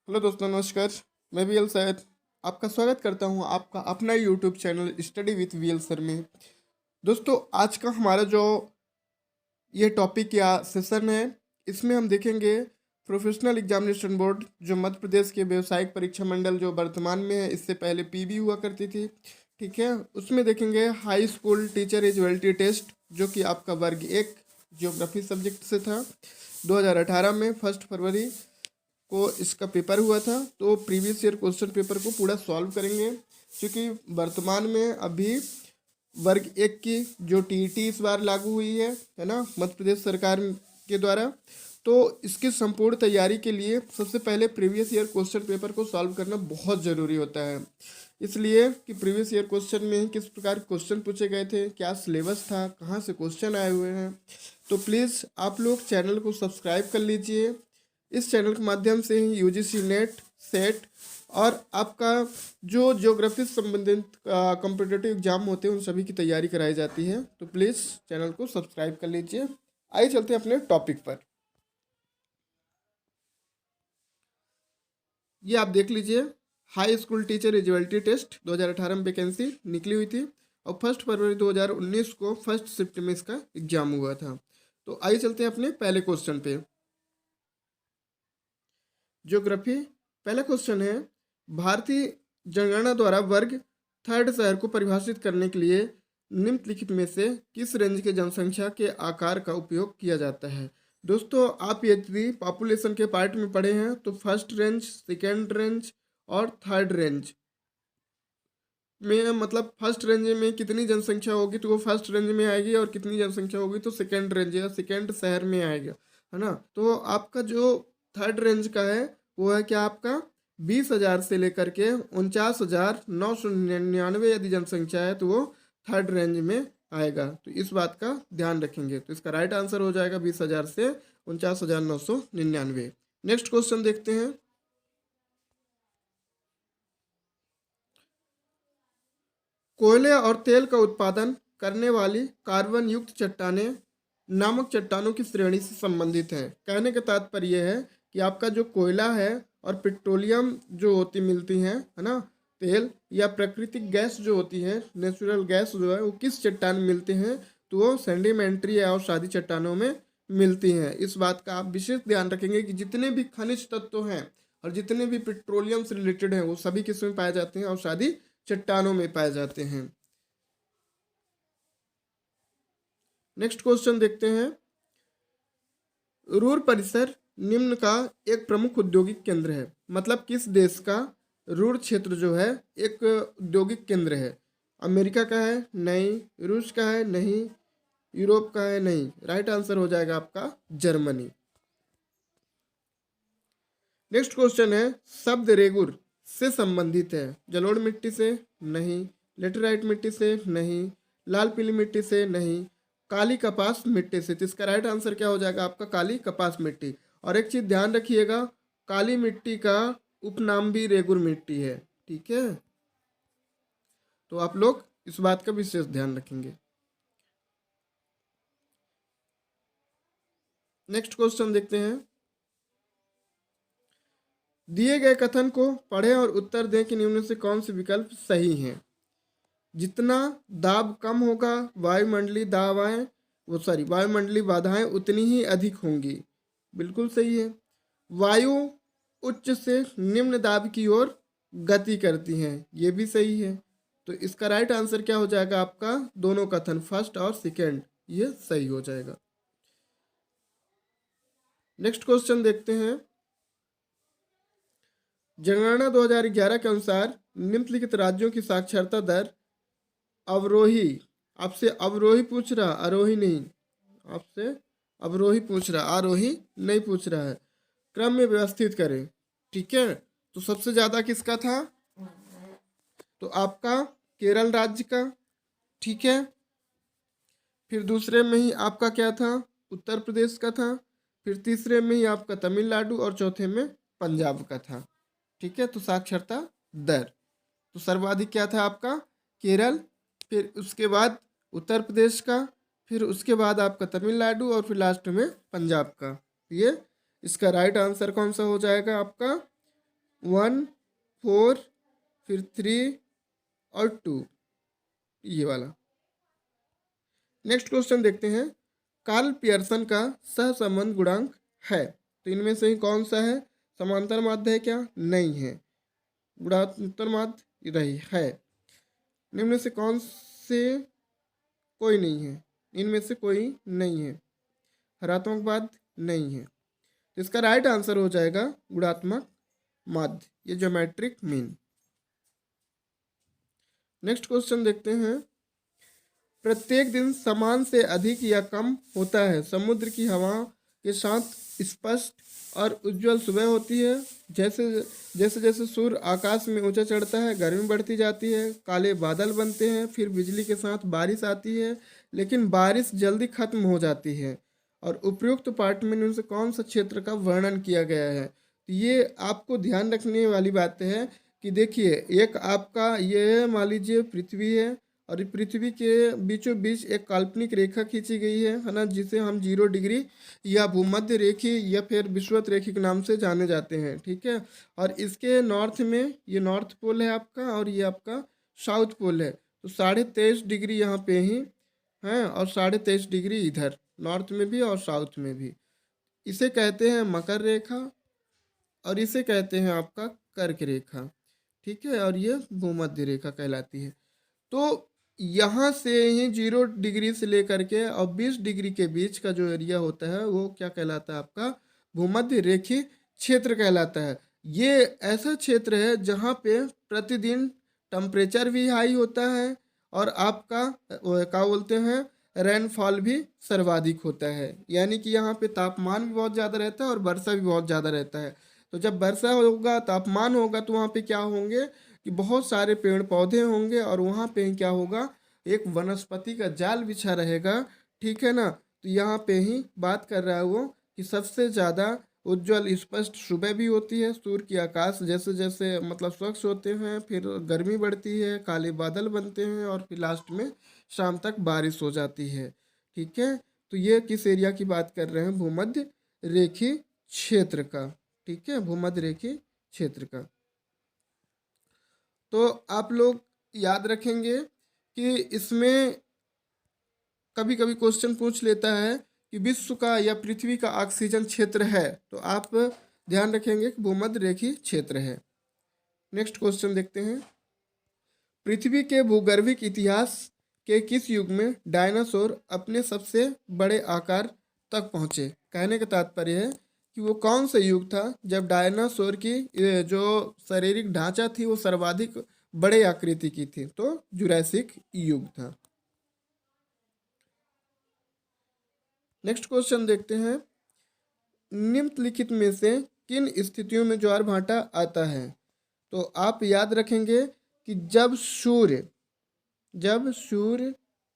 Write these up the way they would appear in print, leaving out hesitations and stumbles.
Hello दोस्तों, नमस्कार। मैं वीएल सर आपका स्वागत करता हूं आपका अपना YouTube channel study with VL sir में। दोस्तों, आज का हमारा जो ये टॉपिक या सेशन है, इसमें हम देखेंगे प्रोफेशनल एग्जामिनेशन बोर्ड जो मध्य प्रदेश के व्यावसायिक परीक्षा मंडल जो वर्तमान में है, इससे पहले पीबी हुआ करती थी। ठीक है, उसमें देखेंगे high school teacher eligibility test जो कि आपका वर्ग 1 जियोग्राफी सब्जेक्ट से था। 2018 में 1 फरवरी को इसका पेपर हुआ था। तो प्रीवियस ईयर क्वेश्चन पेपर को पूरा सॉल्व करेंगे, क्योंकि वर्तमान में अभी वर्ग 1 की जो टीईटी इस बार लागू हुई है ना, मध्य प्रदेश सरकार के द्वारा। तो इसकी संपूर्ण तैयारी के लिए सबसे पहले प्रीवियस ईयर क्वेश्चन पेपर को सॉल्व करना बहुत ज़रूरी होता है। इसलिए कि प्रीवियस ईयर क्वेश्चन में किस प्रकार क्वेश्चन पूछे गए थे, क्या सिलेबस था, कहाँ से क्वेश्चन आए हुए हैं। तो प्लीज़ आप लोग चैनल को सब्सक्राइब कर लीजिए। इस चैनल के माध्यम से ही यूजीसी नेट, सेट और आपका जो ज्योग्राफी से संबंधित कॉम्पिटिटिव एग्जाम होते हैं उन सभी की तैयारी कराई जाती है। तो प्लीज़ चैनल को सब्सक्राइब कर लीजिए। आइए चलते हैं अपने टॉपिक पर। ये आप देख लीजिए, high school teacher eligibility test 2018 में वैकेंसी निकली हुई थी और 1 फरवरी 2019 को फर्स्ट शिफ्ट में इसका एग्जाम हुआ था। तो आइए चलते हैं अपने पहले क्वेश्चन पे। ज्योग्राफी पहला क्वेश्चन है, भारतीय जनगणना द्वारा वर्ग 3 शहर को परिभाषित करने के लिए निम्नलिखित में से किस रेंज के जनसंख्या के आकार का उपयोग किया जाता है। दोस्तों, आप यदि पॉपुलेशन के पार्ट में पढ़े हैं तो फर्स्ट रेंज, सेकेंड रेंज और थर्ड रेंज में, मतलब फर्स्ट रेंज में कितनी जनसंख्या होगी तो वो फर्स्ट रेंज में आएगी, और कितनी जनसंख्या होगी तो सेकेंड रेंज या सेकेंड शहर में आएगा, है ना। तो आपका जो थर्ड रेंज का है वो है क्या, आपका 20,000 से लेकर के 49,999 यदि जनसंख्या है तो वो थर्ड रेंज में आएगा। तो इस बात का ध्यान रखेंगे। तो इसका राइट आंसर हो जाएगा 20,000 से 49,999। नेक्स्ट क्वेश्चन देखते हैं। कोयले और तेल का उत्पादन करने वाली कार्बन युक्त चट्टानें नामक चट्टानों की श्रेणी से संबंधित है। कहने का तात्पर्य यह है कि आपका जो कोयला है और पेट्रोलियम जो होती मिलती हैं, है ना, तेल या प्राकृतिक गैस जो होती है, नेचुरल गैस जो है, वो किस चट्टान में मिलते हैं तो वो सेडिमेंट्री और शादी चट्टानों में मिलती हैं। इस बात का आप विशेष ध्यान रखेंगे कि जितने भी खनिज तत्व हैं और जितने भी पेट्रोलियम से रिलेटेड हैं वो सभी किस में पाए जाते हैं, और शादी चट्टानों में पाए जाते हैं। नेक्स्ट क्वेश्चन देखते हैं। रूर परिसर निम्न का एक प्रमुख औद्योगिक केंद्र है। मतलब किस देश का रूर क्षेत्र जो है एक औद्योगिक केंद्र है। अमेरिका का है? नहीं। रूस का है? नहीं। यूरोप का है? नहीं। राइट आंसर हो जाएगा आपका जर्मनी। नेक्स्ट क्वेश्चन है, शब्द रेगुर से संबंधित है। जलोढ़ मिट्टी से? नहीं। लेटेराइट मिट्टी से? नहीं। लाल पीली मिट्टी से? नहीं। काली कपास मिट्टी से। तो इसका राइट आंसर क्या हो जाएगा आपका, काली कपास मिट्टी। और एक चीज ध्यान रखिएगा, काली मिट्टी का उपनाम भी रेगुर मिट्टी है। ठीक है, तो आप लोग इस बात का विशेष ध्यान रखेंगे। नेक्स्ट क्वेश्चन देखते हैं। दिए गए कथन को पढ़ें और उत्तर दें कि निम्न से कौन से विकल्प सही हैं। जितना दाब कम होगा, वायुमंडलीय बाधाएं उतनी ही अधिक होंगी। बिल्कुल सही है। वायु उच्च से निम्न दाब की ओर गति करती हैं, ये भी सही है। तो इसका राइट आंसर क्या हो जाएगा आपका, दोनों कथन फर्स्ट और सेकंड, ये सही हो जाएगा। नेक्स्ट क्वेश्चन देखते हैं। जनगणना 2011 के अनुसार निम्नलिखित राज्यों की साक्षरता दर अवरोही, आपसे अवरोही पूछ रहा, आरोही नहीं, आपसे अवरोही पूछ रहा, आरोही नहीं पूछ रहा है, क्रम में व्यवस्थित करें। ठीक है, तो सबसे ज्यादा किसका था, तो आपका केरल राज्य का। ठीक है, फिर दूसरे में ही आपका क्या था, उत्तर प्रदेश का था। फिर तीसरे में ही आपका तमिलनाडु और चौथे में पंजाब का था। ठीक है, तो साक्षरता दर तो सर्वाधिक क्या था आपका, केरल, फिर उसके बाद उत्तर प्रदेश का, फिर उसके बाद आपका तमिलनाडु और फिर लास्ट में पंजाब का। ये इसका राइट आंसर कौन सा हो जाएगा आपका, 1, 4, फिर 3 और 2, ये वाला। नेक्स्ट क्वेश्चन देखते हैं। कार्ल पियर्सन का सहसंबंध गुणांक है, तो इनमें से ही कौन सा है? समांतर माध्य है क्या? नहीं है। गुणांतर माध्य रही है। निम्न से कौन से कोई नहीं है? इनमें से कोई नहीं है। हरात्मक माध्य नहीं है, तो इसका राइट आंसर हो जाएगा गुणात्मक माध्य, ये ज्योमेट्रिक मीन। नेक्स्ट क्वेश्चन देखते हैं। प्रत्येक दिन समान से अधिक या कम होता है। समुद्र की हवा के साथ स्पष्ट और उज्जवल सुबह होती है। जैसे जैसे जैसे सूर्य आकाश में ऊंचा चढ़ता है, गर्मी बढ़ती जाती है, काले बादल बनते हैं, फिर बिजली के साथ बारिश आती है, लेकिन बारिश जल्दी खत्म हो जाती है। और उपयुक्त पाठ में इनमें से कौन सा क्षेत्र का वर्णन किया गया है? तो ये आपको ध्यान रखने वाली बात है कि देखिए, एक आपका ये मान लीजिए पृथ्वी है, और ये पृथ्वी के बीचों बीच एक काल्पनिक रेखा खींची गई है ना, जिसे हम 0 डिग्री या भूमध्य रेखी या फिर विषुवत रेखी के नाम से जाने जाते हैं। ठीक है, और इसके नॉर्थ में ये नॉर्थ पोल है आपका, और ये आपका साउथ पोल है। तो 23.5 डिग्री यहाँ पे ही है, और 23.5 डिग्री इधर नॉर्थ में भी और साउथ में भी। इसे कहते हैं मकर रेखा, और इसे कहते हैं आपका कर्क रेखा। ठीक है, और ये भूमध्य रेखा कहलाती है। तो यहाँ से ही 0 डिग्री से लेकर के और 20 डिग्री के बीच का जो एरिया होता है वो क्या कहलाता है? आपका भूमध्य रेखी क्षेत्र कहलाता है। ये ऐसा क्षेत्र है जहाँ पे प्रतिदिन टेम्परेचर भी हाई होता है, और आपका क्या बोलते हैं, रेनफॉल भी सर्वाधिक होता है। यानी कि यहाँ पे तापमान भी बहुत ज़्यादा रहता है और वर्षा भी बहुत ज़्यादा रहता है। तो जब वर्षा होगा, तापमान होगा, तो वहाँ पे क्या होंगे कि बहुत सारे पेड़ पौधे होंगे, और वहाँ पे क्या होगा, एक वनस्पति का जाल बिछा रहेगा। ठीक है ना, तो यहाँ पे ही बात कर रहा है वो कि सबसे ज़्यादा उज्जवल स्पष्ट सुबह भी होती है। सूर्य की आकाश जैसे जैसे मतलब स्वच्छ होते हैं, फिर गर्मी बढ़ती है, काले बादल बनते हैं, और फिर लास्ट में शाम तक बारिश हो जाती है। ठीक है, तो ये किस एरिया की बात कर रहे हैं? भूमध्य रेखी क्षेत्र का। ठीक है, भूमध्य रेखी क्षेत्र का। तो आप लोग याद रखेंगे कि इसमें कभी कभी क्वेश्चन पूछ लेता है कि विश्व का या पृथ्वी का ऑक्सीजन क्षेत्र है, तो आप ध्यान रखेंगे कि भूमध्य रेखी क्षेत्र है। नेक्स्ट क्वेश्चन देखते हैं। पृथ्वी के भूगर्भिक इतिहास के किस युग में डायनासोर अपने सबसे बड़े आकार तक पहुँचे? कहने का तात्पर्य है कि वो कौन सा युग था जब डायनासोर की जो शारीरिक ढांचा थी वो सर्वाधिक बड़े आकृति की थी? तो जुरासिक युग था। नेक्स्ट क्वेश्चन देखते हैं। निम्नलिखित में से किन स्थितियों में ज्वार भाटा आता है? तो आप याद रखेंगे कि जब सूर्य,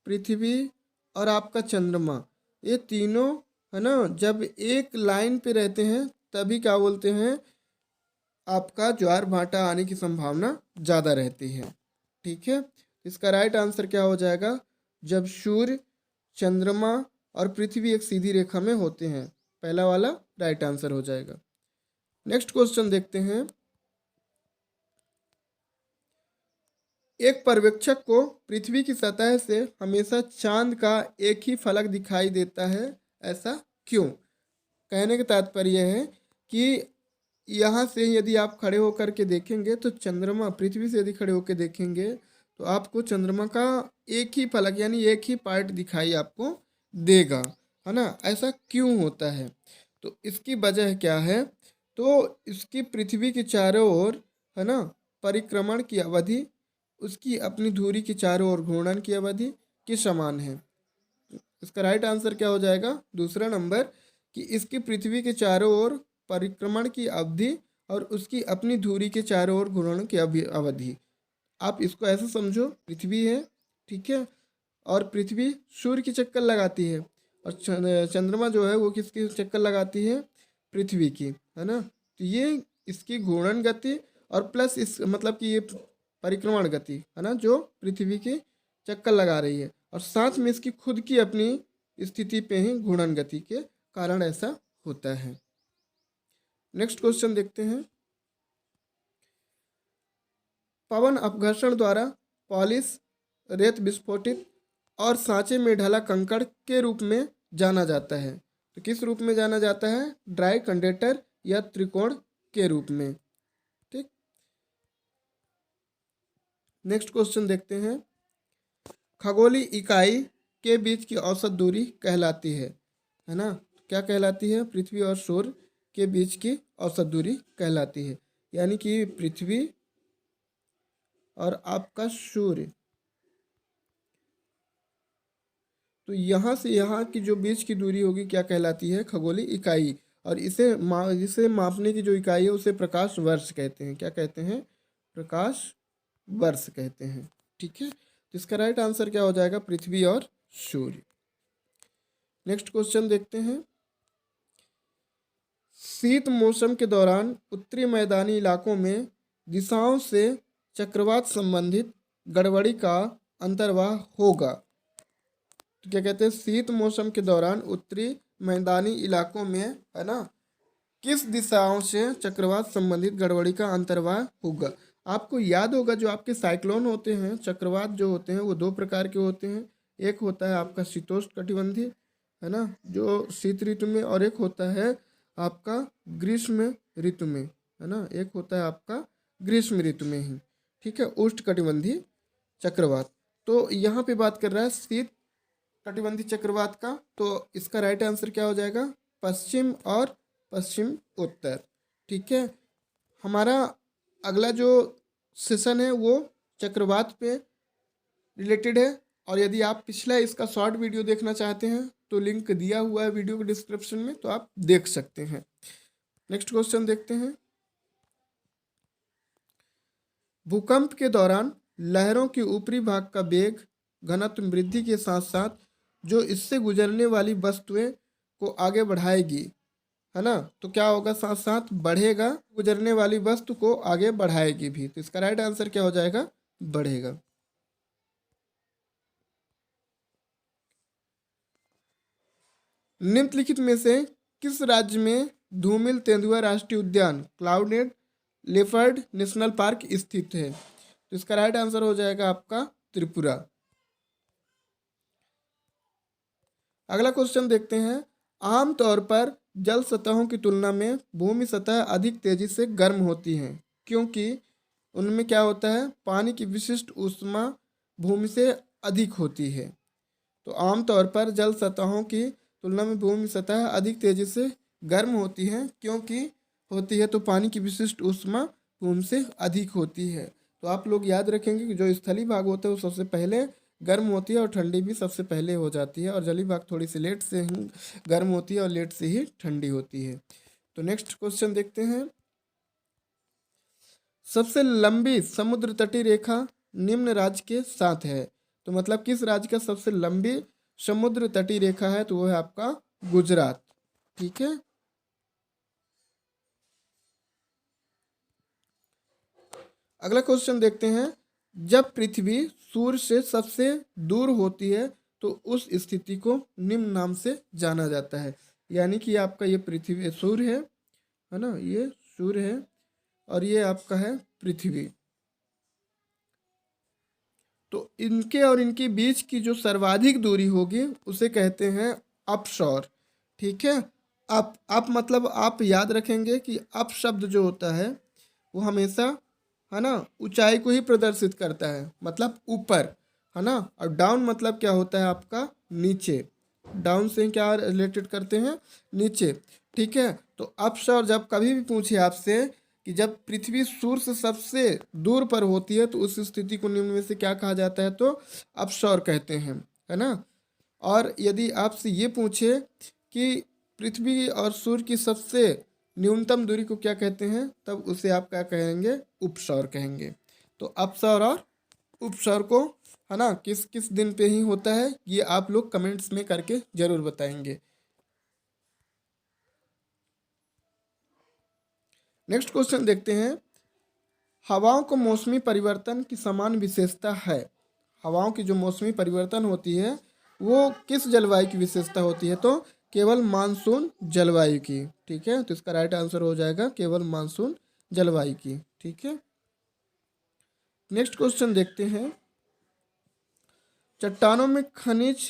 पृथ्वी और आपका चंद्रमा, ये तीनों है ना, जब एक लाइन पे रहते हैं तभी क्या बोलते हैं, आपका ज्वार भाटा आने की संभावना ज़्यादा रहती है। ठीक है, इसका राइट आंसर क्या हो जाएगा? जब सूर्य, चंद्रमा और पृथ्वी एक सीधी रेखा में होते हैं, पहला वाला राइट आंसर हो जाएगा। नेक्स्ट क्वेश्चन देखते हैं। एक पर्यवेक्षक को पृथ्वी की सतह से हमेशा चांद का एक ही फलक दिखाई देता है, ऐसा क्यों? कहने का तात्पर्य है कि यहाँ से यदि आप खड़े होकर के देखेंगे तो चंद्रमा, पृथ्वी से यदि खड़े होकर देखेंगे तो आपको चंद्रमा का एक ही फलक यानी एक ही पार्ट दिखाई आपको देगा, है ना। ऐसा क्यों होता है? तो इसकी वजह क्या है? तो इसकी पृथ्वी के चारों ओर है ना परिक्रमण की अवधि उसकी अपनी धुरी के चारों ओर घूर्णन की अवधि के समान है। इसका राइट आंसर क्या हो जाएगा? दूसरा नंबर, कि इसकी पृथ्वी के चारों ओर परिक्रमण की अवधि और उसकी अपनी धुरी के चारों ओर घूर्णन की अवधि। आप इसको ऐसे समझो, पृथ्वी है, ठीक है, और पृथ्वी सूर्य की चक्कर लगाती है, और चंद्रमा जो है वो किसकी चक्कर लगाती है? पृथ्वी की, है ना। तो ये इसकी घूर्णन गति और प्लस इस मतलब कि ये परिक्रमण गति है ना, जो पृथ्वी की चक्कर लगा रही है, और साथ में इसकी खुद की अपनी स्थिति पे ही घूर्णन गति के कारण ऐसा होता है। नेक्स्ट क्वेश्चन देखते हैं। पवन अपघर्षण द्वारा पॉलिश, रेत विस्फोटित और सांचे में ढला कंकड़ के रूप में जाना जाता है। तो किस रूप में जाना जाता है? ड्राई कंडेटर या त्रिकोण के रूप में। ठीक, नेक्स्ट क्वेश्चन देखते हैं। खगोलीय इकाई के बीच की औसत दूरी कहलाती है ना? क्या कहलाती है? पृथ्वी और सूर्य के बीच की औसत दूरी कहलाती है। यानी कि पृथ्वी और आपका सूर्य, तो यहाँ से यहाँ की जो बीच की दूरी होगी क्या कहलाती है? खगोलीय इकाई। और इसे मापने की जो इकाई है उसे प्रकाश वर्ष कहते हैं। क्या कहते हैं? प्रकाश वर्ष कहते हैं। ठीक है, तो इसका राइट आंसर क्या हो जाएगा? पृथ्वी और सूर्य। नेक्स्ट क्वेश्चन देखते हैं। शीत मौसम के दौरान उत्तरी मैदानी इलाकों में दिशाओं से चक्रवात संबंधित गड़बड़ी का अंतर्वाह होगा। तो क्या कहते हैं? शीत मौसम के दौरान उत्तरी मैदानी इलाकों में, है ना, किस दिशाओं से चक्रवात संबंधित गड़बड़ी का अंतर्वाह होगा? आपको याद होगा जो आपके साइक्लोन होते हैं, चक्रवात जो होते हैं वो दो प्रकार के होते हैं। एक होता है आपका शीतोष्ण कटिबंधीय, है ना, जो शीत ऋतु में, और एक होता है आपका ग्रीष्म ऋतु में, है ना, एक होता है आपका ग्रीष्म ऋतु में ही। ठीक है, उष्ण कटिबंधीय चक्रवात। तो यहाँ पे बात कर रहा है शीत कटिबंधीय चक्रवात का। तो इसका राइट आंसर क्या हो जाएगा? पश्चिम और पश्चिम उत्तर। ठीक है, हमारा अगला जो सेशन है वो चक्रवात पे रिलेटेड है। और यदि आप पिछला इसका शॉर्ट वीडियो देखना चाहते हैं तो लिंक दिया हुआ है वीडियो के डिस्क्रिप्शन में, तो आप देख सकते हैं। नेक्स्ट क्वेश्चन देखते हैं। भूकंप के दौरान लहरों के ऊपरी भाग का वेग घनत्व वृद्धि के साथ साथ जो इससे गुजरने वाली वस्तुएं को आगे बढ़ाएगी, है ना, तो क्या होगा? साथ साथ बढ़ेगा, गुजरने वाली वस्तु को आगे बढ़ाएगी भी। तो इसका राइट आंसर क्या हो जाएगा? बढ़ेगा। निम्नलिखित में से किस राज्य में धूमिल तेंदुआ राष्ट्रीय उद्यान क्लाउडेड लेपर्ड नेशनल पार्क स्थित है? तो इसका राइट आंसर हो जाएगा आपका त्रिपुरा। अगला क्वेश्चन देखते हैं। आमतौर पर जल सतहों की तुलना में भूमि सतह अधिक तेजी से गर्म होती हैं क्योंकि उनमें क्या होता है? पानी की विशिष्ट ऊष्मा भूमि से अधिक होती है। तो आमतौर पर जल सतहों की तुलना में भूमि सतह अधिक तेजी से गर्म होती है क्योंकि होती है तो पानी की विशिष्ट ऊष्मा भूमि से अधिक होती है। तो आप लोग याद रखेंगे कि जो स्थलीय भाग होता है वो सबसे पहले गर्म होती है और ठंडी भी सबसे पहले हो जाती है, और जलीय भाग थोड़ी सी लेट से ही गर्म होती है और लेट से ही ठंडी होती है। तो नेक्स्ट क्वेश्चन देखते हैं। सबसे लंबी समुद्र तटीय रेखा निम्न राज्य के साथ है। तो मतलब किस राज्य का सबसे लंबी समुद्र तटीय रेखा है? तो वो है आपका गुजरात। ठीक है, अगला क्वेश्चन देखते हैं। जब पृथ्वी सूर्य से सबसे दूर होती है तो उस स्थिति को निम्न नाम से जाना जाता है। यानी कि आपका ये पृथ्वी सूर्य है ना, ये सूर्य है और ये आपका है पृथ्वी। तो इनके और इनके बीच की जो सर्वाधिक दूरी होगी उसे कहते हैं अपसौर। ठीक है, अप मतलब आप याद रखेंगे कि अप शब्द जो होता है वो हमेशा, है ना, ऊंचाई को ही प्रदर्शित करता है, मतलब ऊपर, है ना। और डाउन मतलब क्या होता है? आपका नीचे। डाउन से क्या रिलेटेड करते हैं? नीचे। ठीक है, तो अपसौर जब कभी भी पूछे आपसे कि जब पृथ्वी सूर्य से सबसे दूर पर होती है तो उस स्थिति को निम्न में से क्या कहा जाता है? तो अपसौर कहते हैं, है ना। और यदि आपसे ये पूछे कि पृथ्वी और सूर्य की सबसे न्यूनतम दूरी को क्या कहते हैं, तब उसे आप क्या कहेंगे? उपसौर कहेंगे। तो अपसौर और उपसौर को, है ना, किस किस दिन पे ही होता है ये आप लोग कमेंट्स में करके जरूर बताएंगे। नेक्स्ट क्वेश्चन देखते हैं। हवाओं को मौसमी परिवर्तन की समान विशेषता है। हवाओं की जो मौसमी परिवर्तन होती है वो किस जलवायु की विशेषता होती है? तो केवल मानसून जलवायु की। ठीक है, तो इसका राइट आंसर हो जाएगा केवल मानसून जलवायु की। ठीक है, नेक्स्ट क्वेश्चन देखते हैं। चट्टानों में खनिज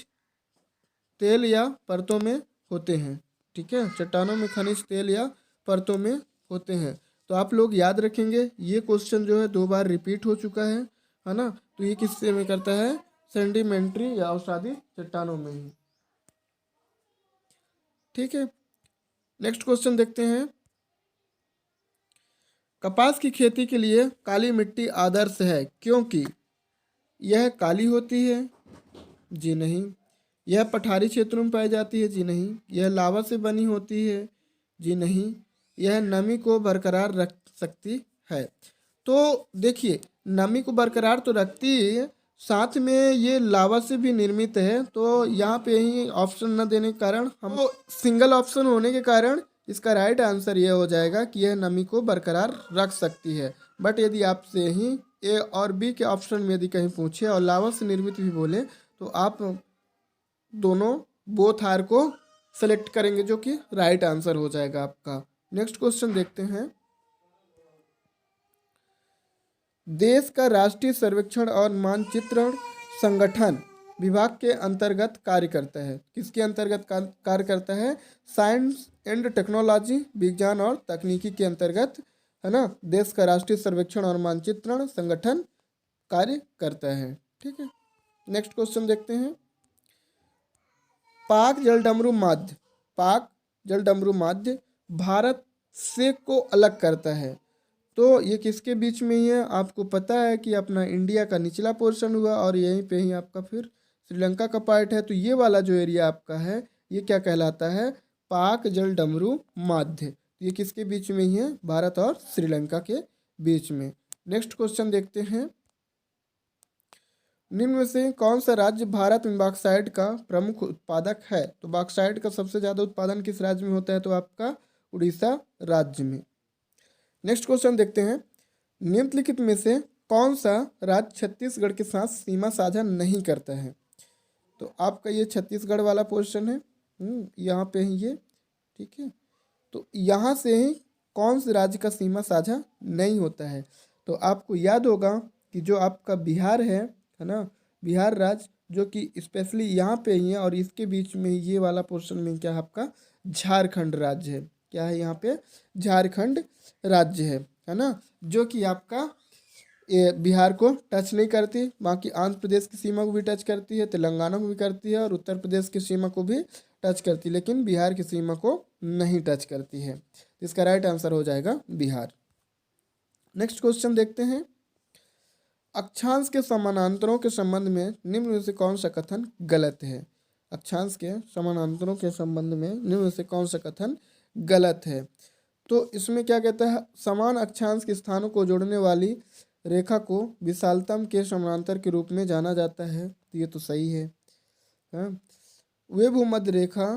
तेल या परतों में होते हैं। ठीक है, चट्टानों में खनिज तेल या परतों में होते हैं। तो आप लोग याद रखेंगे, ये क्वेश्चन जो है 2 बार रिपीट हो चुका है ना। तो ये किससे में करता है? सेडिमेंट्री या अवसादी चट्टानों में ही। ठीक है, नेक्स्ट क्वेश्चन देखते हैं। कपास की खेती के लिए काली मिट्टी आदर्श है क्योंकि यह काली होती है? जी नहीं। यह पठारी क्षेत्रों में पाई जाती है? जी नहीं। यह लावा से बनी होती है? जी नहीं। यह नमी को बरकरार रख सकती है? तो देखिए, नमी को बरकरार तो रखती है, साथ में ये लावा से भी निर्मित है। तो यहाँ पे ही ऑप्शन न देने के कारण हम सिंगल ऑप्शन होने के कारण इसका राइट आंसर ये हो जाएगा कि यह नमी को बरकरार रख सकती है। बट यदि आपसे ही ए और बी के ऑप्शन में यदि कहीं पूछे और लावा से निर्मित भी बोले तो आप दोनों बोथ आर को सेलेक्ट करेंगे, जो कि राइट आंसर हो जाएगा आपका। नेक्स्ट क्वेश्चन देखते हैं। देश का राष्ट्रीय सर्वेक्षण और मानचित्रण संगठन विभाग के अंतर्गत कार्य करता है? किसके अंतर्गत कार्य करता है? साइंस एंड टेक्नोलॉजी, विज्ञान और तकनीकी के अंतर्गत, है ना, देश का राष्ट्रीय सर्वेक्षण और मानचित्रण संगठन कार्य करता है। ठीक है, नेक्स्ट क्वेश्चन देखते हैं। पाक जलडमरू माध्य भारत से को अलग करता है। तो ये किसके बीच में ही है? आपको पता है कि अपना इंडिया का निचला पोर्शन हुआ और यहीं पे ही आपका फिर श्रीलंका का पार्ट है। तो ये वाला जो एरिया आपका है ये क्या कहलाता है? पाक जलडमरू माध्य। ये किसके बीच में ही है? भारत और श्रीलंका के बीच में। नेक्स्ट क्वेश्चन देखते हैं। निम्न में से कौन सा राज्य भारत में बॉक्साइट का प्रमुख उत्पादक है? तो बॉक्साइट का सबसे ज़्यादा उत्पादन किस राज्य में होता है? तो आपका उड़ीसा राज्य में। नेक्स्ट क्वेश्चन देखते हैं। निम्नलिखित में से कौन सा राज्य छत्तीसगढ़ के साथ सीमा साझा नहीं करता है? तो आपका ये छत्तीसगढ़ वाला पोर्शन है, यहाँ पे ही ये। ठीक है, तो यहाँ से ही कौन से राज्य का सीमा साझा नहीं होता है? तो आपको याद होगा कि जो आपका बिहार है ना, बिहार राज्य, जो कि स्पेशली यहाँ पे ही है और इसके बीच में ही ये वाला पोर्शन में क्या है? आपका झारखंड राज्य है। क्या है यहाँ पे? झारखंड राज्य है ना, जो कि आपका ये बिहार को टच नहीं करती, बाकी आंध्र प्रदेश की सीमा को भी टच करती है, तेलंगाना को भी करती है और उत्तर प्रदेश की सीमा को भी टच करती है, लेकिन बिहार की सीमा को नहीं टच करती है। इसका राइट आंसर हो जाएगा बिहार। नेक्स्ट क्वेश्चन देखते हैं। अक्षांश के समानांतरों के संबंध में निम्न में से कौन सा कथन गलत है? अक्षांश के समानांतरों के संबंध में निम्न में से कौन सा कथन गलत है? तो इसमें क्या कहता है? समान अक्षांश के स्थानों को जोड़ने वाली रेखा को विशालतम के समानांतर के रूप में जाना जाता है। तो ये तो सही है, हाँ? वे भूमध्य रेखा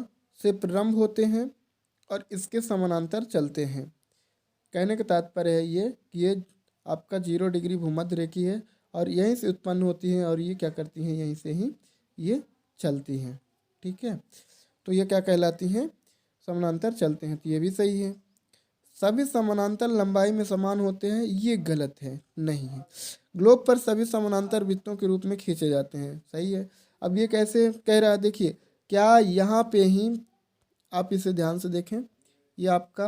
से प्रारंभ होते हैं और इसके समानांतर चलते हैं। कहने का तात्पर्य है ये कि ये आपका 0 डिग्री भूमध्य रेखी है और यहीं से उत्पन्न होती हैं और ये क्या करती हैं? यहीं से ही ये चलती हैं। ठीक है, तो ये क्या कहलाती हैं? समानांतर चलते हैं। तो ये भी सही है। सभी समानांतर लंबाई में समान होते हैं, ये गलत है, नहीं है। ग्लोब पर सभी समानांतर वृत्तों के रूप में खींचे जाते हैं, सही है। अब ये कैसे कह रहा है? देखिए, क्या यहाँ पे ही आप इसे ध्यान से देखें, ये आपका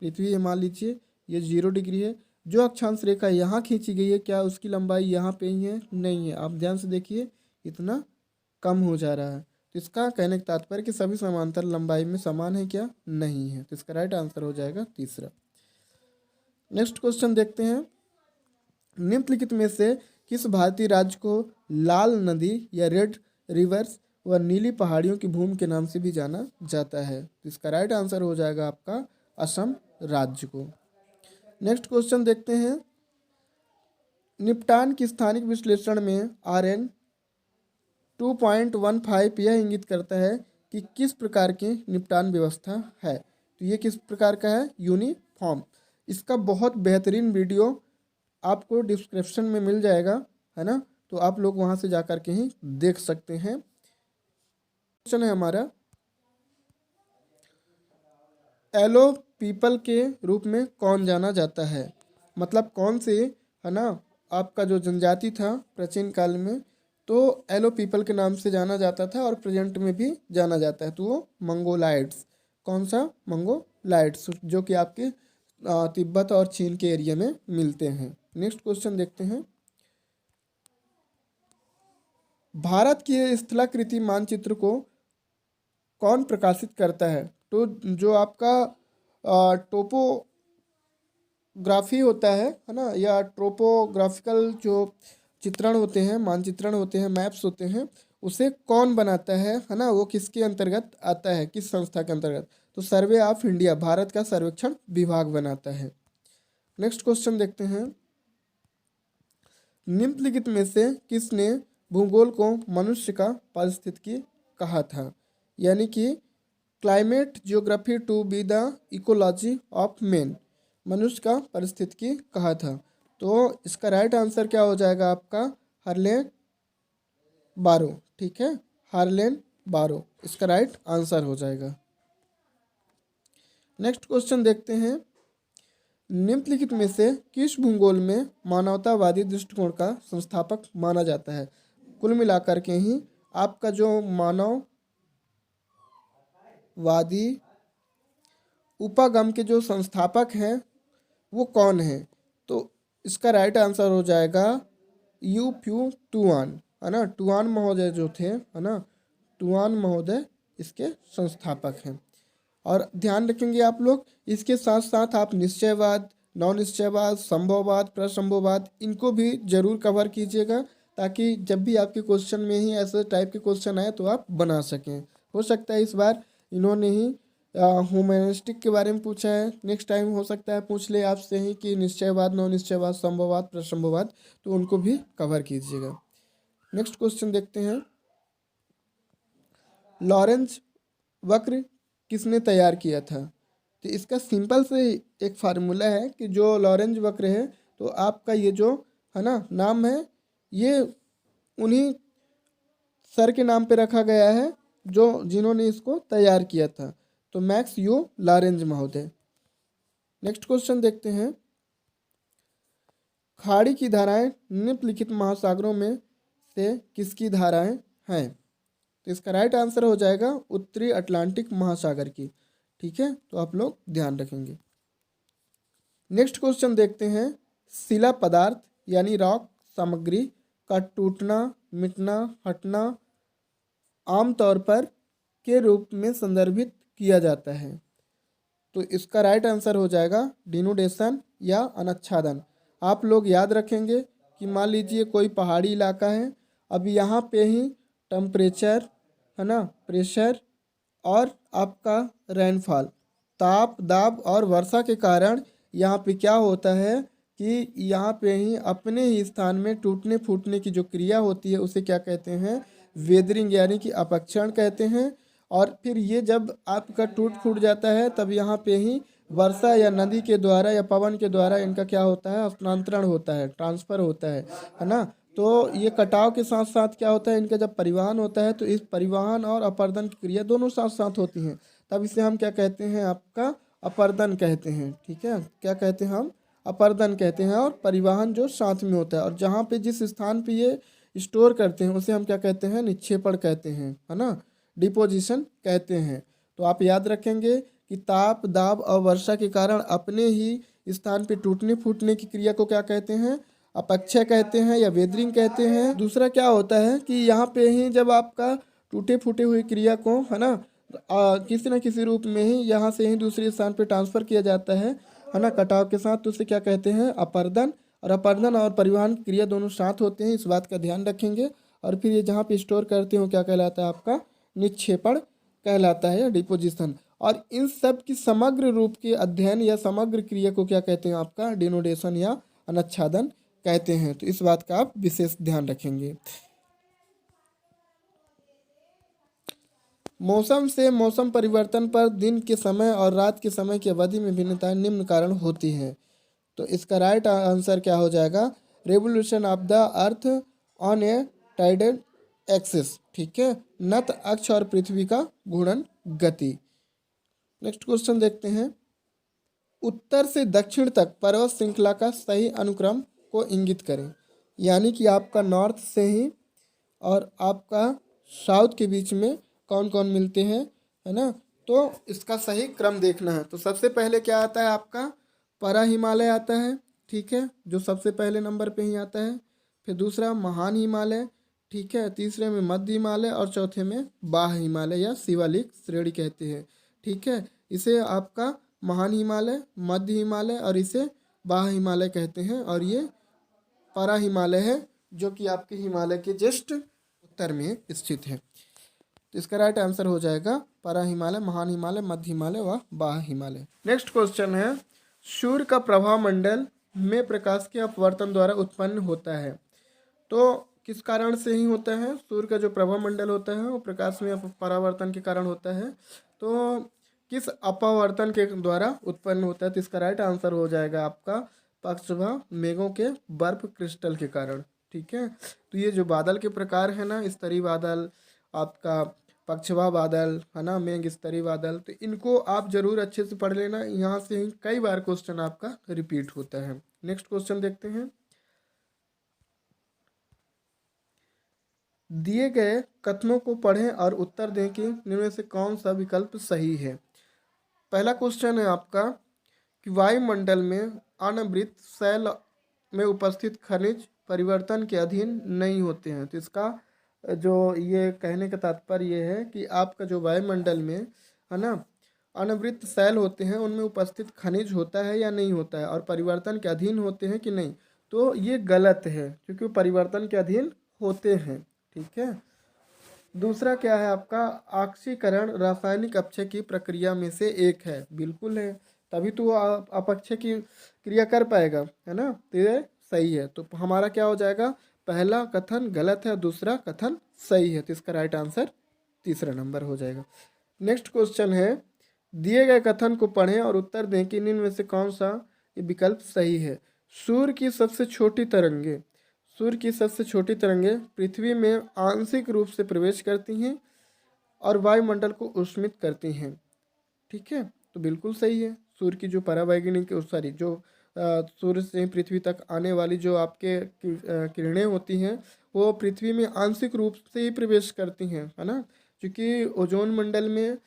पृथ्वी है, मान लीजिए ये 0 डिग्री है। जो अक्षांश रेखा यहाँ खींची गई है, क्या उसकी लंबाई यहाँ पे ही है? नहीं है। आप ध्यान से देखिए, इतना कम हो जा रहा है। तो इसका कहने का तात्पर्य कि सभी समांतर लंबाई में समान है, क्या? नहीं है। तो इसका राइट आंसर हो जाएगा तीसरा। नेक्स्ट क्वेश्चन देखते हैं। निम्नलिखित में से किस भारतीय राज्य को लाल नदी या रेड रिवर्स व नीली पहाड़ियों की भूमि के नाम से भी जाना जाता है? तो इसका राइट आंसर हो जाएगा आपका असम राज्य को। नेक्स्ट क्वेश्चन देखते हैं। निपटान की स्थानिक विश्लेषण में RN 2.15 यह इंगित करता है कि किस प्रकार की निपटान व्यवस्था है। तो ये किस प्रकार का है? यूनिफॉर्म। इसका बहुत बेहतरीन वीडियो आपको डिस्क्रिप्शन में मिल जाएगा, है ना, तो आप लोग वहाँ से जा कर के ही देख सकते हैं। क्वेश्चन है हमारा, एलो पीपल के रूप में कौन जाना जाता है? मतलब कौन से, है ना, आपका जो जनजाति था प्राचीन काल में, तो एलो पीपल के नाम से जाना जाता था और प्रेजेंट में भी जाना जाता है, तो वो मंगोलाइट्स। कौन सा? मंगोलाइट्स, जो कि आपके तिब्बत और चीन के एरिया में मिलते हैं। नेक्स्ट क्वेश्चन देखते हैं। भारत की स्थलाकृति मानचित्र को कौन प्रकाशित करता है? तो जो आपका टोपोग्राफी होता है ना, या ट्रोपोग्राफिकल जो चित्रण होते हैं, मानचित्रण होते हैं, मैप्स होते हैं, उसे कौन बनाता है ना, वो किसके अंतर्गत आता है, किस संस्था के अंतर्गत? तो सर्वे ऑफ इंडिया, भारत का सर्वेक्षण विभाग बनाता है। नेक्स्ट क्वेश्चन देखते हैं। निम्नलिखित में से किसने भूगोल को मनुष्य का पारिस्थितिकी कहा था? यानी कि climate geography to be the ecology of man, मनुष्य का पारिस्थितिकी कहा था। तो इसका राइट आंसर क्या हो जाएगा आपका? हर्लेन बारो। ठीक है, हर्लेन बारो इसका राइट आंसर हो जाएगा। नेक्स्ट क्वेश्चन देखते हैं। निम्नलिखित में से किस भूगोल में मानवतावादी दृष्टिकोण का संस्थापक माना जाता है? कुल मिलाकर के ही आपका जो मानववादी उपागम के जो संस्थापक हैं वो कौन है? तो इसका राइट आंसर हो जाएगा यू प्यू टुआन, है ना। टुआन महोदय जो थे, है ना, टुआन महोदय इसके संस्थापक हैं। और ध्यान रखेंगे आप लोग, इसके साथ साथ आप निश्चयवाद, नॉन निश्चयवाद, संभववाद, प्रसंभववाद, इनको भी जरूर कवर कीजिएगा, ताकि जब भी आपके क्वेश्चन में ही ऐसे टाइप के क्वेश्चन आए तो आप बना सकें। हो सकता है इस बार इन्होंने ही ह्यूमैनिस्टिक के बारे में पूछा है, नेक्स्ट टाइम हो सकता है पूछ ले आपसे ही कि निश्चयवाद, नॉन निश्चयवाद, संभववाद, प्रसंभववाद, तो उनको भी कवर कीजिएगा। नेक्स्ट क्वेश्चन देखते हैं। लॉरेंज वक्र किसने तैयार किया था? तो इसका सिंपल से एक फार्मूला है कि जो लॉरेंज वक्र है, तो आपका ये जो है ना नाम है, ये उन्हीं सर के नाम पे रखा गया है जो जिन्होंने इसको तैयार किया था, तो मैक्स यू लॉरेंज महोदय। नेक्स्ट क्वेश्चन देखते हैं। खाड़ी की धाराएं निम्नलिखित महासागरों में से किसकी धाराएं हैं? तो इसका राइट आंसर हो जाएगा उत्तरी अटलांटिक महासागर की। ठीक है, तो आप लोग ध्यान रखेंगे। नेक्स्ट क्वेश्चन देखते हैं। शिला पदार्थ यानी रॉक सामग्री का टूटना, मिटना, हटना आमतौर पर के रूप में संदर्भित किया जाता है? तो इसका राइट आंसर हो जाएगा डिनुडेशन या अनच्छादन। आप लोग याद रखेंगे कि मान लीजिए कोई पहाड़ी इलाका है, अब यहाँ पे ही टेम्परेचर, है ना, प्रेशर और आपका रेनफॉल, ताप, दाब और वर्षा के कारण यहाँ पे क्या होता है कि यहाँ पे ही अपने ही स्थान में टूटने फूटने की जो क्रिया होती है उसे क्या कहते हैं? वेदरिंग, यानी कि अपक्षरण कहते हैं। और फिर ये जब आपका टूट फूट जाता है तब यहाँ पे ही वर्षा या नदी के द्वारा या पवन के द्वारा इनका क्या होता है? स्थानांतरण होता है, ट्रांसफर होता है ना। तो ये कटाव के साथ साथ क्या होता है? इनका जब परिवहन होता है तो इस परिवहन और अपर्दन की क्रिया दोनों साथ साथ होती हैं, तब इसे हम क्या कहते हैं? आपका अपर्दन कहते हैं। ठीक है, क्या कहते हैं? हम अपर्दन कहते हैं। और परिवहन जो साथ में होता है, और जहाँ पे जिस स्थान पे ये स्टोर करते हैं उसे हम क्या कहते हैं? निक्षेपण कहते हैं, है ना, डिपोजिशन कहते हैं। तो आप याद रखेंगे कि ताप, दाब और वर्षा के कारण अपने ही स्थान पे टूटने फूटने की क्रिया को क्या कहते हैं? अपक्षय कहते हैं या वेदरिंग कहते हैं। दूसरा क्या होता है कि यहाँ पे ही जब आपका टूटे फूटे हुए क्रिया को, है ना, किसी न किसी रूप में ही यहाँ से ही दूसरे स्थान पे ट्रांसफर किया जाता है ना, कटाव के साथ, तो उसे क्या कहते हैं? अपर्दन। और अपर्दन और परिवहन क्रिया दोनों साथ होते हैं, इस बात का ध्यान रखेंगे। और फिर ये जहाँ पे स्टोर करते हो क्या कहलाता है? आपका निक्षेपण कहलाता है या डिपोजिशन। और इन सब की समग्र रूप के अध्ययन या समग्र क्रिया को क्या कहते हैं? आपका डिनोडेशन या अनच्छादन कहते हैं। तो इस बात का आप विशेष ध्यान रखेंगे। मौसम से मौसम परिवर्तन पर दिन के समय और रात के समय की अवधि में भिन्नताएं निम्न कारण होती हैं। तो इसका राइट आंसर क्या हो जाएगा? Revolution of the earth on A tidal axis. ठीक है, नत अक्ष और पृथ्वी का घूर्णन गति। नेक्स्ट क्वेश्चन देखते हैं। उत्तर से दक्षिण तक पर्वत श्रृंखला का सही अनुक्रम को इंगित करें। यानी कि आपका नॉर्थ से ही और आपका साउथ के बीच में कौन कौन मिलते हैं, है ना। तो इसका सही क्रम देखना है। तो सबसे पहले क्या आता है आपका, परा हिमालय आता है, ठीक है, जो सबसे पहले नंबर पे ही आता है। फिर दूसरा महान हिमालय, ठीक है, तीसरे में मध्य हिमालय और चौथे में बाह हिमालय या शिवालिक श्रेणी कहते हैं, ठीक है। इसे आपका महान हिमालय, मध्य हिमालय और इसे बाह हिमालय कहते हैं। और ये परा हिमालय है जो कि आपके हिमालय के जस्ट उत्तर में स्थित है। तो इसका राइट आंसर हो जाएगा परा हिमालय, महान हिमालय, मध्य हिमालय व बाह हिमालय। नेक्स्ट क्वेश्चन है, सूर्य का प्रभाव मंडल में प्रकाश के अपवर्तन द्वारा उत्पन्न होता है। तो किस कारण से ही होता है, सूर्य का जो प्रभा मंडल होता है वो प्रकाश में परावर्तन के कारण होता है। तो किस अपवर्तन के द्वारा उत्पन्न होता है, तो इसका राइट आंसर हो जाएगा आपका पक्षभा मेघों के बर्फ क्रिस्टल के कारण, ठीक है। तो ये जो बादल के प्रकार है ना, स्तरीय बादल, आपका पक्षभा बादल, है ना, मेघ स्तरीय बादल, तो इनको आप जरूर अच्छे से पढ़ लेना। यहाँ से ही कई बार क्वेश्चन आपका रिपीट होता है। नेक्स्ट क्वेश्चन देखते हैं, दिए गए कथनों को पढ़ें और उत्तर दें कि इनमें से कौन सा विकल्प सही है। पहला क्वेश्चन है आपका कि वायुमंडल में अनावृत शैल में उपस्थित खनिज परिवर्तन के अधीन नहीं होते हैं। तो इसका जो ये कहने का तात्पर्य ये है कि आपका जो वायुमंडल में, है ना, अनावृत शैल होते हैं उनमें उपस्थित खनिज होता है या नहीं होता है और परिवर्तन के अधीन होते हैं कि नहीं। तो ये गलत है क्योंकि वो परिवर्तन के अधीन होते हैं, ठीक है। दूसरा क्या है आपका, ऑक्सीकरण रासायनिक अपक्षय की प्रक्रिया में से एक है, बिल्कुल है, तभी तो वो अपक्षय की क्रिया कर पाएगा, है ना। तो ये सही है। तो हमारा क्या हो जाएगा, पहला कथन गलत है, दूसरा कथन सही है। तो इसका राइट आंसर तीसरा नंबर हो जाएगा। नेक्स्ट क्वेश्चन है, दिए गए कथन को पढ़ें और उत्तर दें कि इनमें से कौन सा विकल्प सही है। सूर्य की सबसे छोटी तरंगे, सूर्य की सबसे छोटी तरंगें पृथ्वी में आंशिक रूप से प्रवेश करती हैं और वायुमंडल को उष्मित करती हैं, ठीक है। तो बिल्कुल सही है। सूर्य की जो परावैगनिक सॉरी जो सूर्य से पृथ्वी तक आने वाली जो आपके किरणें होती हैं वो पृथ्वी में आंशिक रूप से ही प्रवेश करती हैं, है ना। क्योंकि ओजोन मंडल में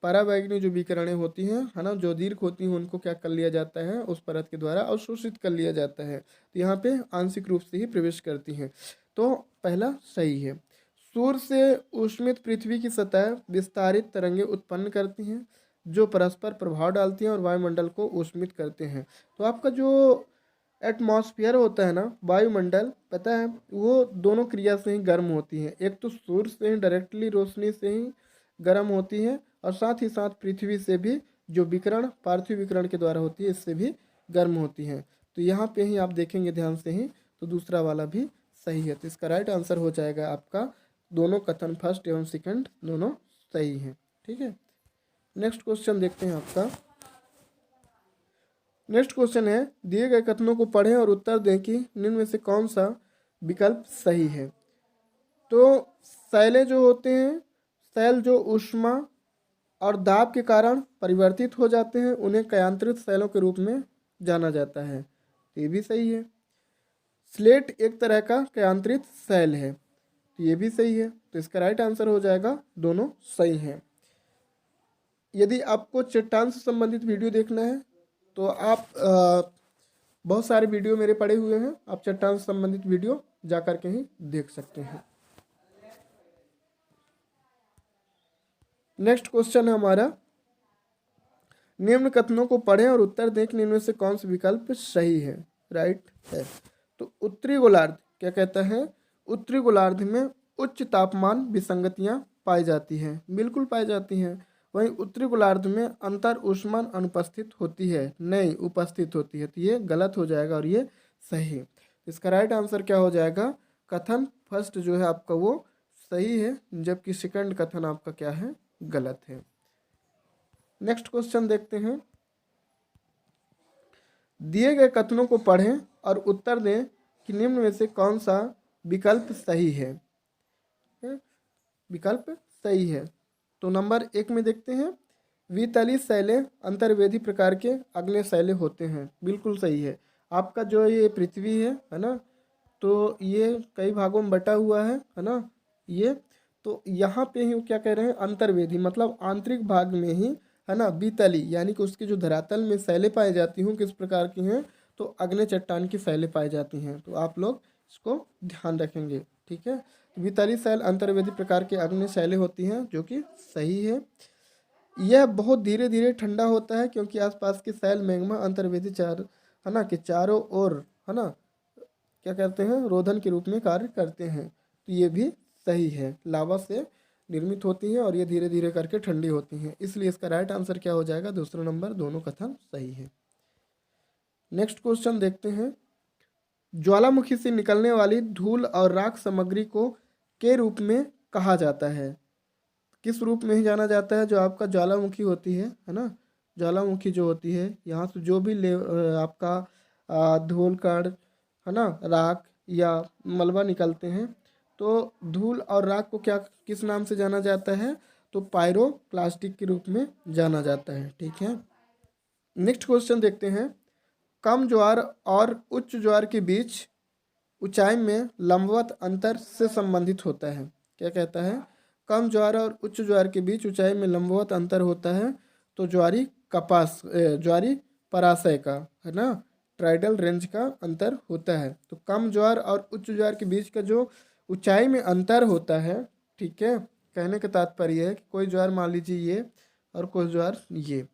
परावैगनिक जो विकिरणें होती हैं, है ना, जो दीर्घ होती हैं, उनको क्या कर लिया जाता है, उस परत के द्वारा अवशोषित कर लिया जाता है। तो यहाँ पे आंशिक रूप से ही प्रवेश करती हैं। तो पहला सही है। सूर्य से उष्मित पृथ्वी की सतह विस्तारित तरंगें उत्पन्न करती हैं जो परस्पर प्रभाव डालती हैं और वायुमंडल को उष्मित करते हैं। तो आपका जो एटमॉस्फेयर होता है ना, वायुमंडल, पता है वो दोनों क्रिया से ही गर्म होती है। एक तो सूर्य से ही डायरेक्टली रोशनी से ही गर्म होती है और साथ ही साथ पृथ्वी से भी जो विकिरण पार्थिव विकिरण के द्वारा होती है इससे भी गर्म होती है। तो यहाँ पे ही आप देखेंगे ध्यान से ही, तो दूसरा वाला भी सही है। तो इसका राइट आंसर हो जाएगा आपका दोनों कथन, फर्स्ट एवं सेकंड दोनों सही हैं, ठीक है। नेक्स्ट क्वेश्चन देखते हैं आपका। नेक्स्ट क्वेश्चन है, दिए गए कथनों को पढ़ें और उत्तर दें कि निम्न में से कौन सा विकल्प सही है। तो शैलें जो होते हैं, शैल जो ऊष्मा और दाब के कारण परिवर्तित हो जाते हैं उन्हें कयांत्रित शैलों के रूप में जाना जाता है। ये भी सही है। स्लेट एक तरह का कयांत्रित शैल है, तो ये भी सही है। तो इसका राइट आंसर हो जाएगा दोनों सही हैं। यदि आपको चट्टान से संबंधित वीडियो देखना है तो आप बहुत सारे वीडियो मेरे पड़े हुए हैं, आप चट्टान से संबंधित वीडियो जा कर के ही देख सकते हैं। नेक्स्ट क्वेश्चन है हमारा, निम्न कथनों को पढ़ें और उत्तर दें कि इनमें से कौन सा विकल्प सही है, राइट है। तो उत्तरी गोलार्ध क्या कहता है, उत्तरी गोलार्ध में उच्च तापमान विसंगतियां पाई जाती हैं, बिल्कुल पाई जाती हैं। वहीं उत्तरी गोलार्ध में अंतर ऊष्मन अनुपस्थित होती है, नहीं उपस्थित होती है। तो ये गलत हो जाएगा और ये सही है। इसका राइट आंसर क्या हो जाएगा, कथन फर्स्ट जो है आपका वो सही है, जबकि सेकंड कथन आपका क्या है, गलत है। नेक्स्ट क्वेश्चन देखते हैं, दिए गए कथनों को पढ़ें और उत्तर दें कि निम्न में से कौन सा विकल्प सही है। विकल्प सही है तो नंबर 1 में देखते हैं, वितली शैलें अंतर्वेदी प्रकार के अग्नेय शैलें होते हैं, बिल्कुल सही है। आपका जो ये पृथ्वी है ना, तो ये कई भागों में बटा हुआ है ना ये। तो यहाँ पे ही वो क्या कह रहे हैं, अंतर्वेदी मतलब आंतरिक भाग में ही, है ना, बीतली यानी कि उसकी जो धरातल में शैलें पाई जाती हूँ किस प्रकार की हैं, तो अग्नि चट्टान की शैलें पाई जाती हैं। तो आप लोग इसको ध्यान रखेंगे, ठीक है। बीतली शैल अंतर्वेदी प्रकार के अग्नि शैलें होती हैं, जो कि सही है। यह बहुत धीरे धीरे ठंडा होता है क्योंकि आसपास के शैल मैग्मा अंतर्वेदी चार, है ना, के चारों ओर, है ना, क्या कहते हैं, रोधन के रूप में कार्य करते हैं। तो ये भी सही है, लावा से निर्मित होती हैं और ये धीरे धीरे करके ठंडी होती हैं, इसलिए इसका राइट आंसर क्या हो जाएगा, दूसरा नंबर, दोनों कथन सही है। नेक्स्ट क्वेश्चन देखते हैं। ज्वालामुखी से निकलने वाली धूल और राख सामग्री को के रूप में कहा जाता है, किस रूप में ही जाना जाता है, जो आपका ज्वालामुखी होती है ना, ज्वालामुखी जो होती है, यहाँ से जो भी आपका धूल कण, है ना, राख या मलबा निकलते हैं, तो धूल और राख को क्या किस नाम से जाना जाता है, तो पायरो प्लास्टिक के रूप में जाना जाता है, ठीक है। नेक्स्ट क्वेश्चन देखते हैं। कम ज्वार और उच्च ज्वार के बीच ऊंचाई में लंबवत अंतर से संबंधित होता है। क्या कहता है, कम ज्वार और उच्च ज्वार के बीच ऊंचाई में लंबवत अंतर होता है, तो ज्वारी कपास ज्वारी पराशय का, है ना, ट्राइडल रेंज का अंतर होता है। तो कम ज्वार और उच्च ज्वार के बीच का जो ऊंचाई में अंतर होता है, ठीक है, कहने का तात्पर्य है कि कोई ज्वार मान लीजिए ये और कोई ज्वार ये,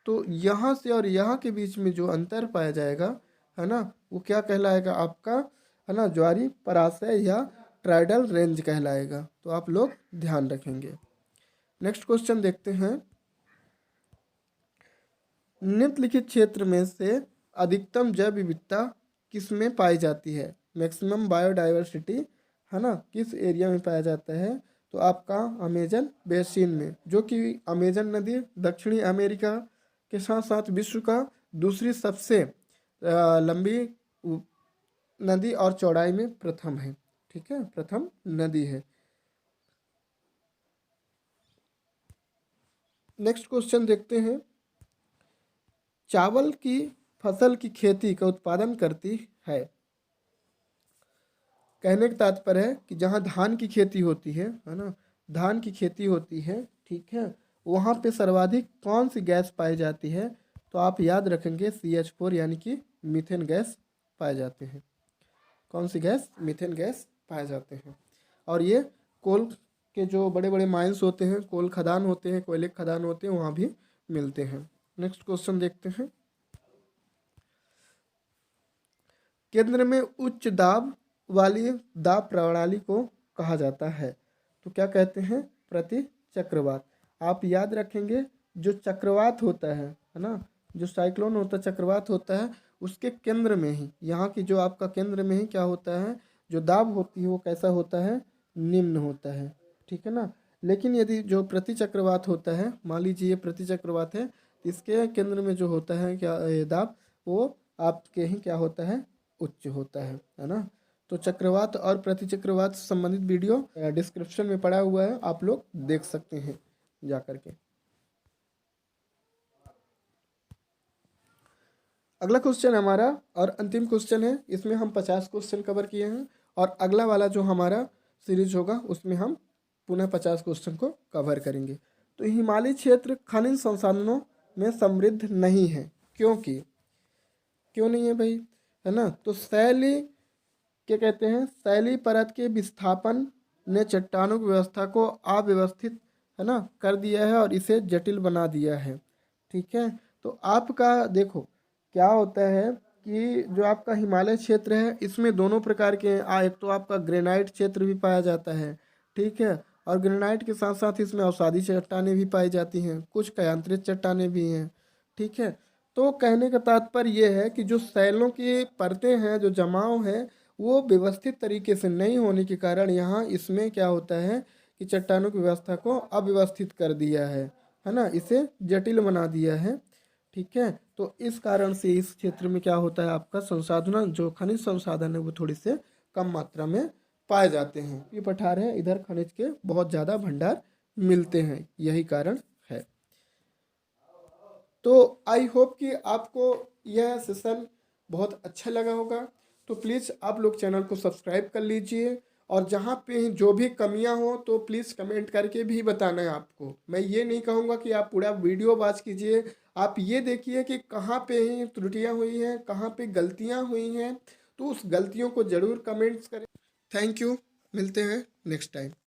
तो यहाँ से और यहाँ के बीच में जो अंतर पाया जाएगा, है ना, वो क्या कहलाएगा आपका, है ना, ज्वारी पराशय या ट्राइडल रेंज कहलाएगा। तो आप लोग ध्यान रखेंगे। नेक्स्ट क्वेश्चन देखते हैं। निम्नलिखित क्षेत्र में से अधिकतम जैव विविधता किस में पाई जाती है, मैक्सिमम बायोडाइवर्सिटी, है ना, किस एरिया में पाया जाता है, तो आपका अमेजन बेसिन में, जो कि अमेजन नदी दक्षिणी अमेरिका के साथ साथ विश्व का दूसरी सबसे लंबी नदी और चौड़ाई में प्रथम है, ठीक है, प्रथम नदी है। नेक्स्ट क्वेश्चन देखते हैं। चावल की फसल की खेती का उत्पादन करती है, कहने का तात्पर्य है कि जहाँ धान की खेती होती है ना, धान की खेती होती है, ठीक है, वहाँ पे सर्वाधिक कौन सी गैस पाई जाती है, तो आप याद रखेंगे CH4 यानी कि मीथेन गैस पाए जाते हैं। कौन सी गैस, मीथेन गैस पाए जाते हैं। और ये कोल के जो बड़े बड़े माइंस होते हैं, कोल खदान होते हैं, कोयले खदान होते हैं, वहाँ भी मिलते हैं। नेक्स्ट क्वेश्चन देखते हैं। केंद्र में उच्च दाब वाली दाब प्रणाली को कहा जाता है, तो क्या कहते हैं, प्रति चक्रवात। आप याद रखेंगे जो चक्रवात होता है ना, जो साइक्लोन होता है, चक्रवात होता है, उसके केंद्र में ही, यहाँ की जो आपका केंद्र में ही क्या होता है, जो दाब होती है वो कैसा होता है, निम्न होता है, ठीक है ना। लेकिन यदि जो प्रति चक्रवात होता है, मान लीजिए ये प्रति चक्रवात है, तो इसके केंद्र में जो होता है क्या दाब, वो आपके ही क्या होता है, उच्च होता है ना। तो चक्रवात और प्रतिचक्रवात से संबंधित वीडियो डिस्क्रिप्शन में पड़ा हुआ है, आप लोग देख सकते हैं जा करके। अगला क्वेश्चन हमारा और अंतिम क्वेश्चन है, इसमें हम 50 क्वेश्चन कवर किए हैं, और अगला वाला जो हमारा सीरीज होगा उसमें हम पुनः 50 क्वेश्चन को कवर करेंगे। तो हिमालय क्षेत्र खनिज संसाधनों में समृद्ध नहीं है, क्योंकि क्यों नहीं है भाई, है ना, तो शैली, क्या कहते हैं, शैली परत के विस्थापन ने चट्टानों की व्यवस्था को अव्यवस्थित, है ना, कर दिया है और इसे जटिल बना दिया है, ठीक है। तो आपका देखो क्या होता है कि जो आपका हिमालय क्षेत्र है, इसमें दोनों प्रकार के एक तो आपका ग्रेनाइट क्षेत्र भी पाया जाता है, ठीक है, और ग्रेनाइट के साथ साथ इसमें अवसादी चट्टानें भी पाई जाती हैं, कुछ कायांतरित चट्टानें भी हैं, ठीक है। तो कहने का तात्पर्य यह है कि जो शैलों की परतें हैं, जो जमाव है, वो व्यवस्थित तरीके से नहीं होने के कारण यहाँ इसमें क्या होता है कि चट्टानों की व्यवस्था को अव्यवस्थित कर दिया है ना, इसे जटिल बना दिया है, ठीक है। तो इस कारण से इस क्षेत्र में क्या होता है, आपका संसाधन, जो खनिज संसाधन है, वो थोड़ी से कम मात्रा में पाए जाते हैं। ये पठार है, इधर खनिज के बहुत ज़्यादा भंडार मिलते हैं, यही कारण है। तो आई होप कि आपको यह सेशन बहुत अच्छा लगा होगा। तो प्लीज़ आप लोग चैनल को सब्सक्राइब कर लीजिए। और जहाँ पे जो भी कमियां हो तो प्लीज़ कमेंट करके भी बताना है आपको। मैं ये नहीं कहूँगा कि आप पूरा वीडियो वॉच कीजिए, आप ये देखिए कि कहाँ पे ही त्रुटियां हुई हैं, कहाँ पे गलतियां हुई हैं, तो उस गलतियों को ज़रूर कमेंट्स करें। थैंक यू, मिलते हैं नेक्स्ट टाइम।